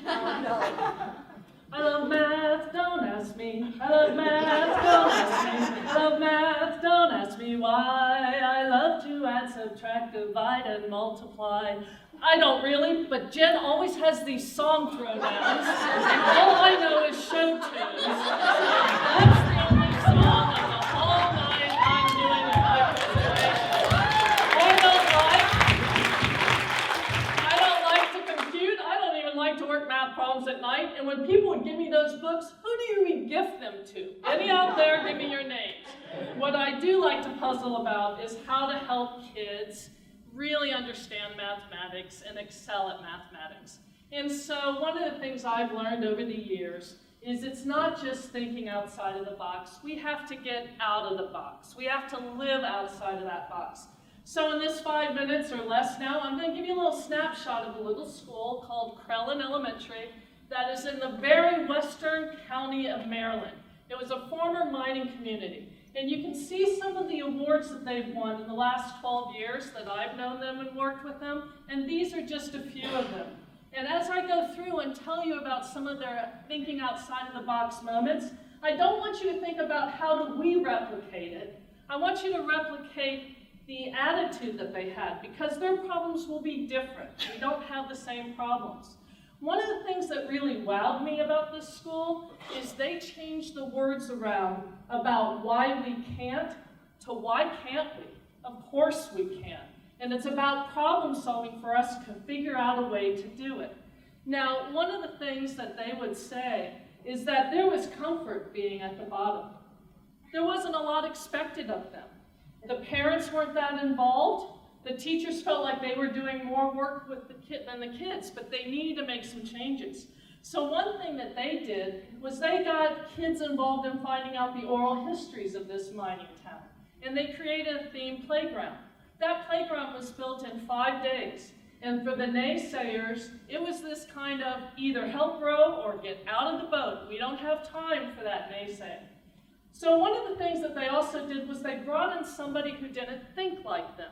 Oh, no. I love math, don't ask me. I love math, don't ask me. I love math, don't ask me why. I love to add, subtract, divide, and multiply. I don't really, but Jen always has these song throwdowns, and all I know is show tunes. That's the only song of the whole night I'm doing with my presentation. I don't like to compute. I don't even like to work math problems at night. And when people would give me those books, who do you re-gift them to? Any out there, give me your names. What I do like to puzzle about is how to help kids really understand mathematics and excel at mathematics. And so one of the things I've learned over the years is it's not just thinking outside of the box. We have to get out of the box. We have to live outside of that box. So in this 5 minutes or less now, I'm going to give you a little snapshot of a little school called Crellin Elementary that is in the very western county of Maryland. It was a former mining community. And you can see some of the awards that they've won in the last 12 years that I've known them and worked with them, and these are just a few of them. And as I go through and tell you about some of their thinking outside of the box moments, I don't want you to think about how do we replicate it. I want you to replicate the attitude that they had, because their problems will be different. We don't have the same problems. One of the things that really wowed me about this school is they changed the words around about why we can't to why can't we? Of course we can. And it's about problem solving for us to figure out a way to do it. Now, one of the things that they would say is that there was comfort being at the bottom. There wasn't a lot expected of them. The parents weren't that involved. The teachers felt like they were doing more work with than the kids, but they needed to make some changes. So one thing that they did was they got kids involved in finding out the oral histories of this mining town. And they created a themed playground. That playground was built in 5 days. And for the naysayers, it was this kind of either help row or get out of the boat. We don't have time for that naysaying. So one of the things that they also did was they brought in somebody who didn't think like them.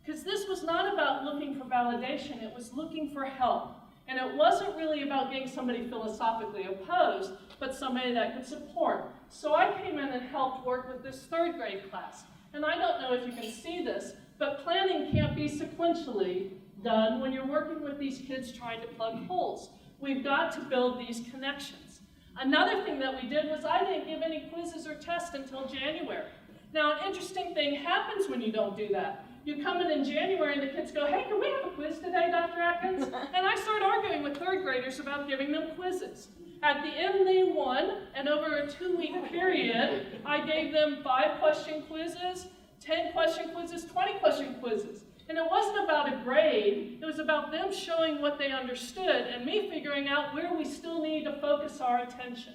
Because this was not about looking for validation, it was looking for help. And it wasn't really about getting somebody philosophically opposed, but somebody that could support. So I came in and helped work with this 3rd grade class. And I don't know if you can see this, but planning can't be sequentially done when you're working with these kids trying to plug holes. We've got to build these connections. Another thing that we did was I didn't give any quizzes or tests until January. Now, an interesting thing happens when you don't do that. You come in January and the kids go, hey, can we have a quiz today, Dr. Atkins? And I start arguing with 3rd graders about giving them quizzes. At the end, they won, and over a 2-week period, I gave them 5-question quizzes, 10-question quizzes, 20-question quizzes. And it wasn't about a grade, it was about them showing what they understood and me figuring out where we still need to focus our attention.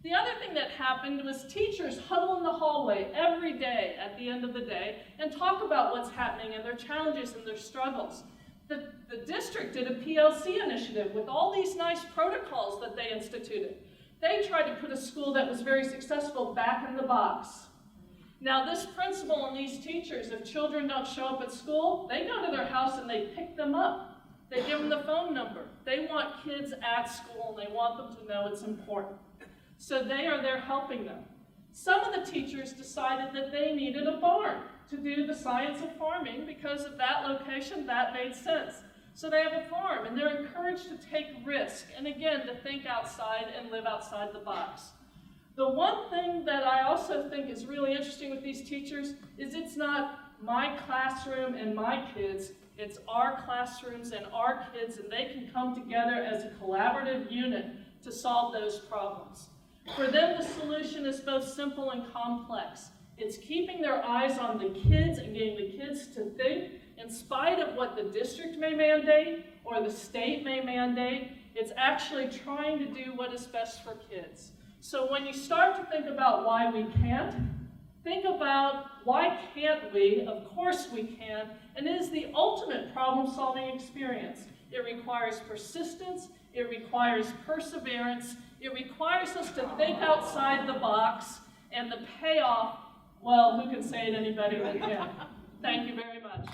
The other thing that happened was teachers huddle in the hallway every day at the end of the day and talk about what's happening and their challenges and their struggles. The district did a PLC initiative with all these nice protocols that they instituted. They tried to put a school that was very successful back in the box. Now this principal and these teachers, if children don't show up at school, they go to their house and they pick them up. They give them the phone number. They want kids at school and they want them to know it's important. So they are there helping them. Some of the teachers decided that they needed a barn to do the science of farming because of that location, that made sense. So they have a farm and they're encouraged to take risk and again to think outside and live outside the box. The one thing that I also think is really interesting with these teachers is it's not my classroom and my kids, it's our classrooms and our kids, and they can come together as a collaborative unit to solve those problems. For them, the solution is both simple and complex. It's keeping their eyes on the kids and getting the kids to think in spite of what the district may mandate or the state may mandate. It's actually trying to do what is best for kids. So when you start to think about why we can't, think about why can't we? Of course we can. And it is the ultimate problem-solving experience. It requires persistence. It requires perseverance. It requires us to think outside the box, and the payoff, well, who can say it any better than him? Thank you very much.